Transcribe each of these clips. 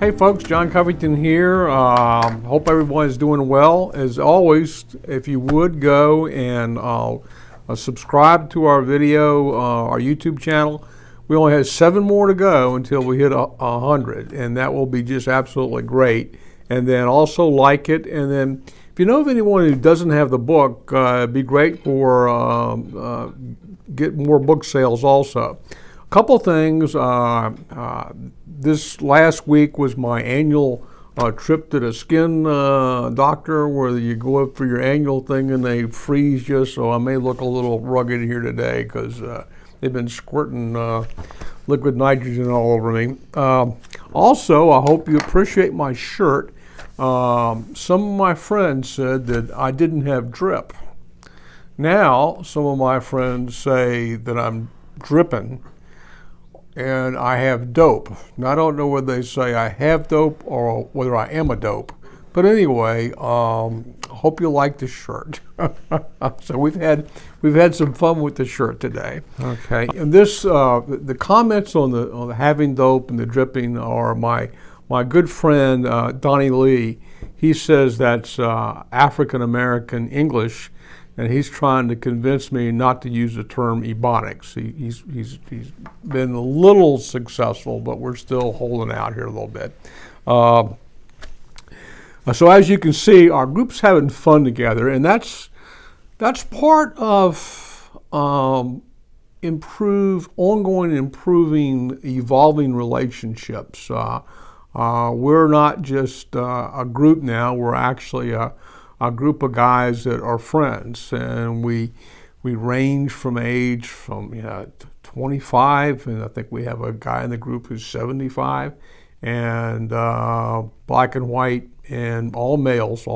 Hey folks, John Covington here. Hope everyone is doing well. As always, if you would go and subscribe to our video, our YouTube channel. We only have 7 more to go until we hit 100, and that will be just absolutely great. And then also like it, and then if you know of anyone who doesn't have the book, it'd be great for get more book sales also. A couple things. This last week was my annual trip to the skin doctor, where you go up for your annual thing and they freeze you, so I may look a little rugged here today because they've been squirting liquid nitrogen all over me. Also, I hope you appreciate my shirt. Some of my friends said that I didn't have drip. Now, some of my friends say that I'm dripping and I have dope. Now, I don't know whether they say I have dope or whether I am a dope. But anyway, hope you like the shirt. So we've had some fun with the shirt today. Okay, and this the comments on the having dope and the dripping are my good friend Donnie Lee. He says that's African American English, and he's trying to convince me not to use the term ebonics. He's been a little successful, but we're still holding out here a little bit. So as you can see, our group's having fun together, and that's part of ongoing, improving, evolving relationships. We're not just a group now; we're actually a group of guys that are friends, and we range from age from 25, and I think we have a guy in the group who's 75, and black and white, and all males,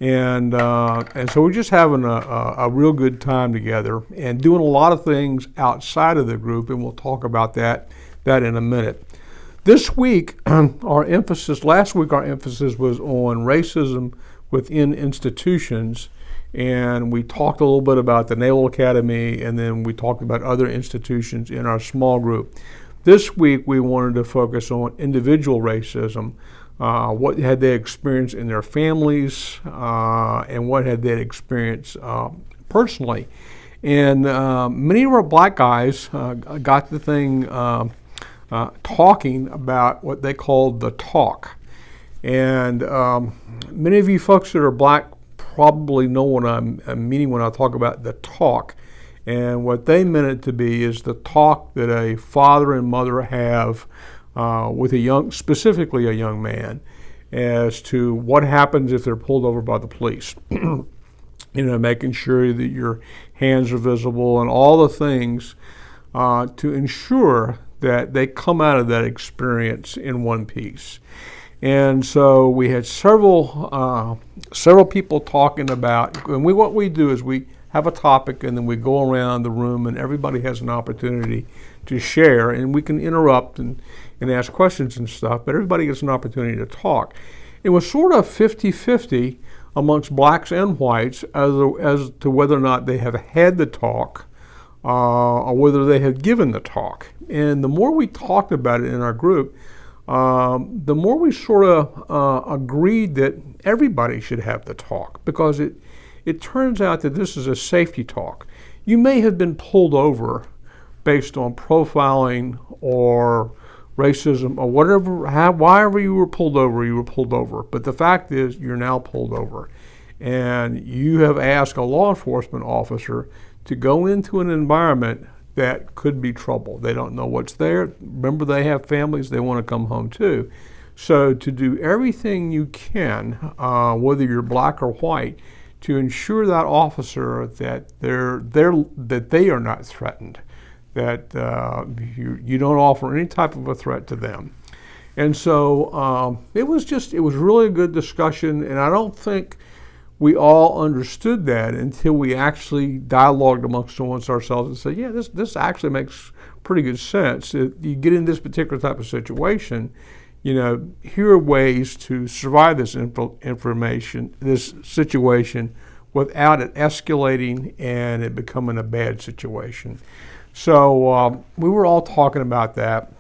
and so we're just having a real good time together and doing a lot of things outside of the group, and we'll talk about that in a minute. This week, last week our emphasis was on racism within institutions, and we talked a little bit about the Naval Academy, and then we talked about other institutions in our small group. This week we wanted to focus on individual racism. What had they experienced in their families, and what had they experienced personally. And many of our black guys got the thing talking about what they called the talk. And many of you folks that are black probably know what I'm meaning when I talk about the talk. And what they meant it to be is the talk that a father and mother have with specifically a young man, as to what happens if they're pulled over by the police. Making sure that your hands are visible and all the things to ensure that they come out of that experience in one piece. And so we had several people talking about, and what we do is we have a topic, and then we go around the room, and everybody has an opportunity to share, and we can interrupt and ask questions and stuff, but everybody gets an opportunity to talk. It was sort of 50-50 amongst blacks and whites as to whether or not they have had the talk or whether they have given the talk. And the more we talked about it in our group, the more we sort of agreed that everybody should have the talk, because it turns out that this is a safety talk. You may have been pulled over based on profiling or racism or whatever, however you were pulled over. But the fact is, you're now pulled over, and you have asked a law enforcement officer to go into an environment that could be trouble. They don't know what's there. Remember, they have families, they want to come home too. So to do everything you can, whether you're black or white, to ensure that officer that they are not threatened, that you don't offer any type of a threat to them. And so it was really a good discussion, and I don't think we all understood that until we actually dialogued amongst ourselves and said, yeah, this actually makes pretty good sense. If you get in this particular type of situation, here are ways to survive this situation without it escalating and it becoming a bad situation. So we were all talking about that,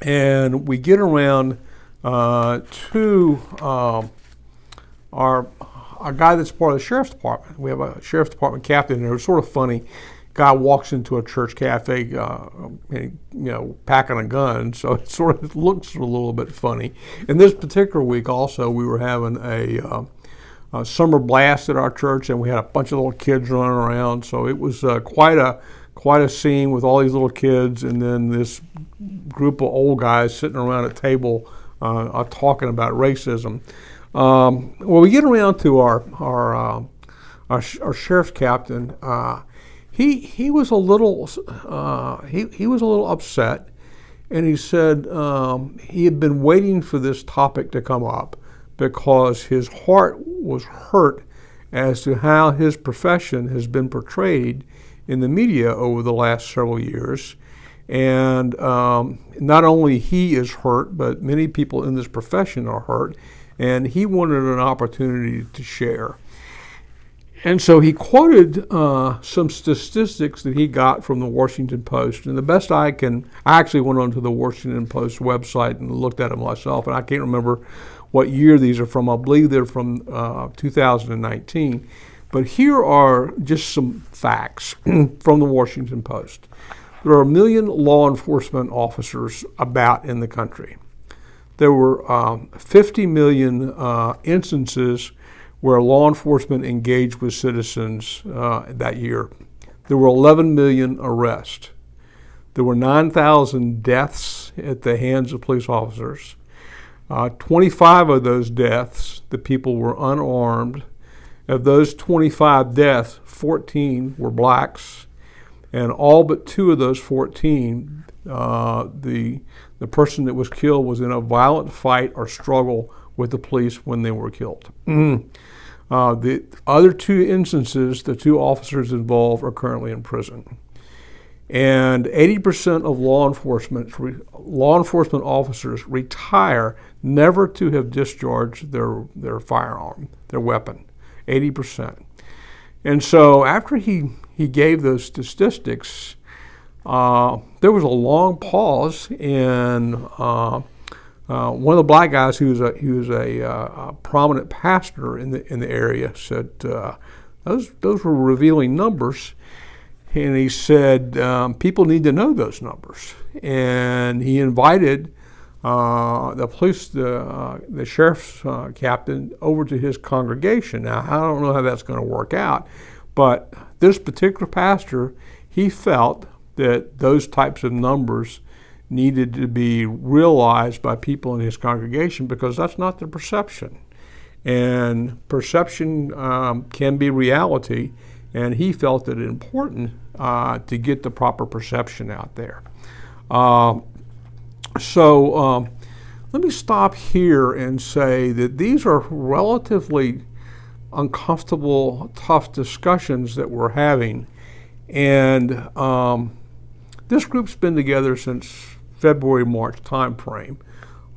and we get around to our guy that's part of the sheriff's department. We have a sheriff's department captain, and it was sort of funny. Guy walks into a church cafe, packing a gun, so it sort of looks a little bit funny. And this particular week, also, we were having a summer blast at our church, and we had a bunch of little kids running around. So it was quite a scene with all these little kids, and then this group of old guys sitting around a table talking about racism. Well, we get around to our sheriff's captain. He was a little he was a little upset, and he said he had been waiting for this topic to come up because his heart was hurt as to how his profession has been portrayed in the media over the last several years. And not only he is hurt, but many people in this profession are hurt, and he wanted an opportunity to share. And so he quoted some statistics that he got from the Washington Post. And the best I actually went onto the Washington Post website and looked at them myself, and I can't remember what year these are from. I believe they're from 2019. But here are just some facts from the Washington Post. There are 1 million law enforcement officers about in the country. There were 50 million instances where law enforcement engaged with citizens that year. There were 11 million arrests. There were 9,000 deaths at the hands of police officers. 25 of those deaths, the people were unarmed. Of those 25 deaths, 14 were blacks, and all but 2 of those 14, the person that was killed was in a violent fight or struggle with the police when they were killed. The other 2 instances, the 2 officers involved are currently in prison. And 80% of law enforcement officers retire never to have discharged their firearm, their weapon, 80%. And so after he gave those statistics, there was a long pause, and one of the black guys, he was a prominent pastor in the area, said those were revealing numbers, and he said people need to know those numbers, and he invited the sheriff's captain over to his congregation. Now, I don't know how that's going to work out, but this particular pastor, he felt that those types of numbers needed to be realized by people in his congregation because that's not the perception. And perception can be reality, and he felt it important to get the proper perception out there. So let me stop here and say that these are relatively uncomfortable, tough discussions that we're having. And this group's been together since February, March time frame.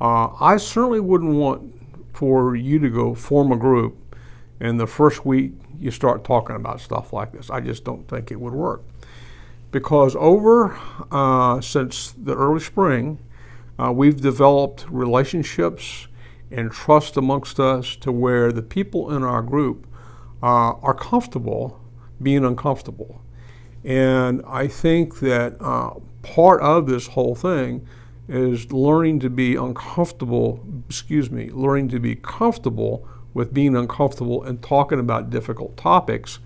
I certainly wouldn't want for you to go form a group and the first week you start talking about stuff like this. I just don't think it would work. Because since the early spring, we've developed relationships and trust amongst us to where the people in our group are comfortable being uncomfortable. And I think that part of this whole thing is learning to be comfortable with being uncomfortable and talking about difficult topics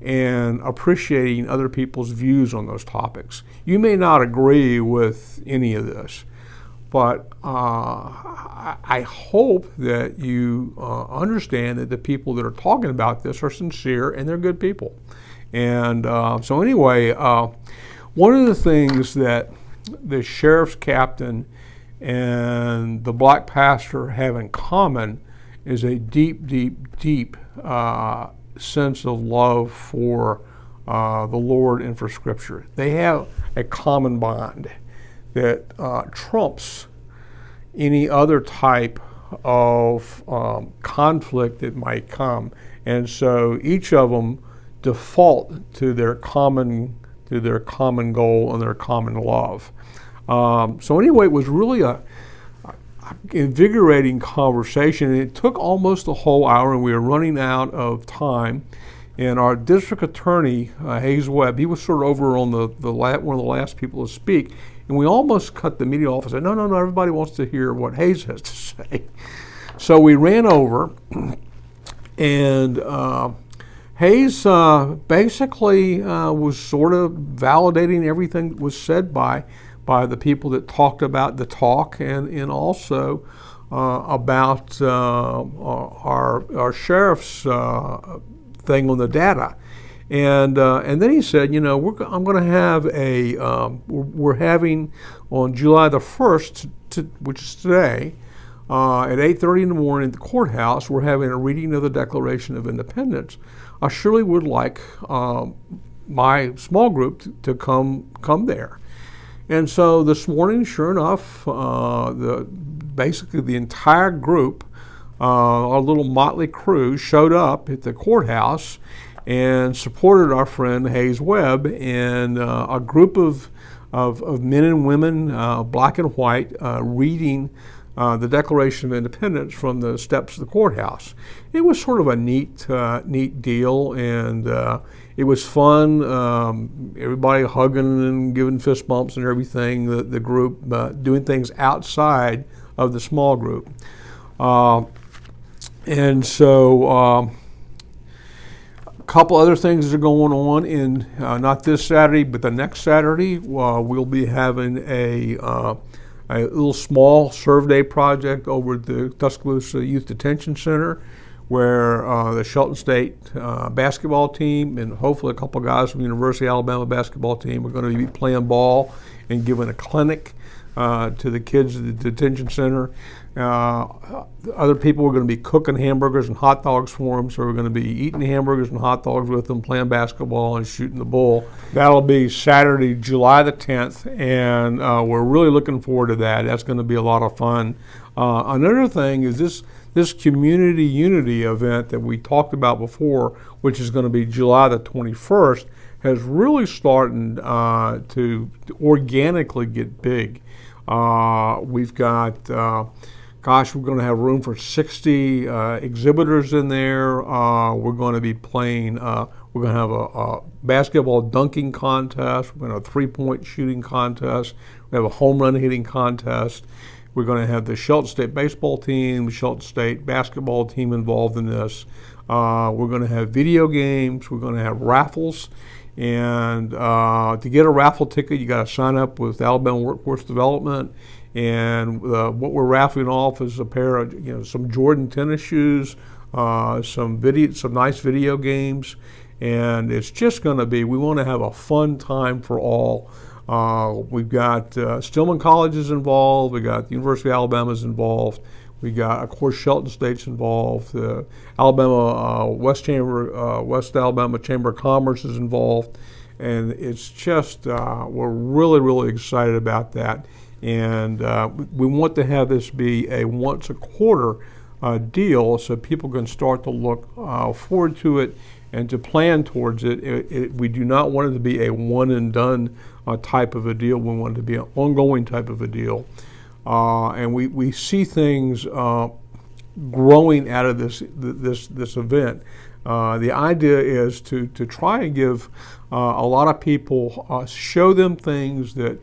and appreciating other people's views on those topics. You may not agree with any of this, but I hope that you understand that the people that are talking about this are sincere and they're good people. And so anyway, one of the things that the sheriff's captain and the black pastor have in common is a deep, deep, deep sense of love for the Lord and for Scripture. They have a common bond that trumps any other type of conflict that might come. And so each of them default to their common goal and their common love. So anyway, it was really invigorating conversation. And it took almost a whole hour, and we were running out of time. And our district attorney, Hayes Webb, he was sort of over on one of the last people to speak. And we almost cut the meeting off and said, no, everybody wants to hear what Hayes has to say. So we ran over, and Hayes basically was sort of validating everything that was said by the people that talked about the talk, and also about our sheriff's thing on the data. And then he said, I'm going to have we're having on July the 1st, which is today, at 8:30 in the morning at the courthouse, we're having a reading of the Declaration of Independence. I surely would like my small group to come there. And so this morning, sure enough, basically the entire group, our little motley crew, showed up at the courthouse and supported our friend Hayes Webb, and a group of men and women, black and white, reading the Declaration of Independence from the steps of the courthouse. It was sort of a neat deal, and it was fun. Everybody hugging and giving fist bumps and everything. The group doing things outside of the small group, and so. A couple other things that are going on in not this Saturday, but the next Saturday. We'll be having a little small Serve Day project over at the Tuscaloosa Youth Detention Center, where the Shelton State basketball team and hopefully a couple of guys from the University of Alabama basketball team are going to be playing ball and giving a clinic to the kids at the detention center. Other people are going to be cooking hamburgers and hot dogs for them, so we're going to be eating hamburgers and hot dogs with them, playing basketball and shooting the bull. That'll be Saturday, July the 10th, and we're really looking forward to that. That's going to be a lot of fun. Another thing is this community unity event that we talked about before, which is going to be July the 21st, has really started to organically get big. We've got, we're going to have room for 60 exhibitors in there. We're going to be playing, we're going to have a basketball dunking contest. We're going to have a three-point shooting contest. We have a home run hitting contest. We're going to have the Shelton State baseball team, the Shelton State basketball team involved in this. We're going to have video games. We're going to have raffles. And to get a raffle ticket, you got to sign up with Alabama Workforce Development. And what we're raffling off is a pair of, some Jordan tennis shoes, some nice video games, and it's just going to be. We want to have a fun time for all. We've got Stillman College is involved. We got the University of Alabama is involved. We got, of course, Shelton State's involved. Alabama West Alabama Chamber of Commerce is involved, and it's just we're really, really excited about that. And we want to have this be a once a quarter deal, so people can start to look forward to it and to plan towards it. We do not want it to be a one and done type of a deal. We want it to be an ongoing type of a deal. And we see things growing out of this event. The idea is to try and give a lot of people, show them things that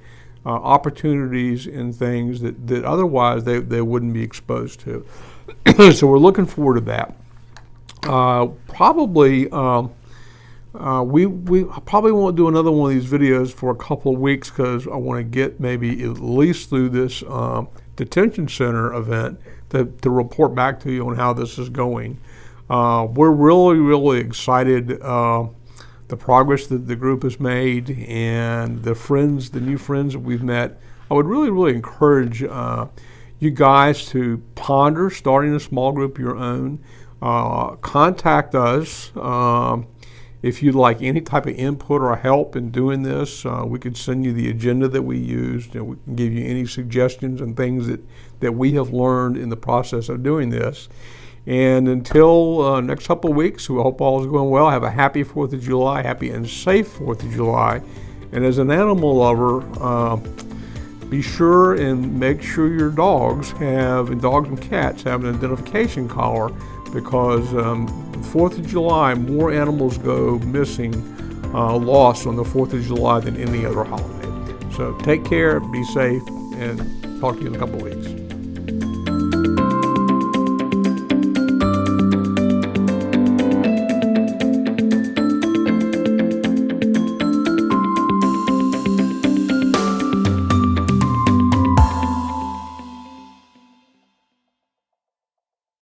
opportunities and things that otherwise they wouldn't be exposed to. So we're looking forward to that. Probably we probably won't do another one of these videos for a couple of weeks, because I want to get maybe at least through this detention center event to report back to you on how this is going. We're really, really excited the progress that the group has made and the new friends that we've met. I would really, really encourage you guys to ponder starting a small group of your own. Contact us if you'd like any type of input or help in doing this. We could send you the agenda that we used, and we can give you any suggestions and things that we have learned in the process of doing this. And until next couple of weeks, we hope all is going well. Have a happy 4th of July, happy and safe 4th of July. And as an animal lover, be sure and make sure your dogs and cats have an identification collar, because the 4th of July, more animals go missing, lost on the 4th of July than any other holiday. So take care, be safe, and talk to you in a couple of weeks.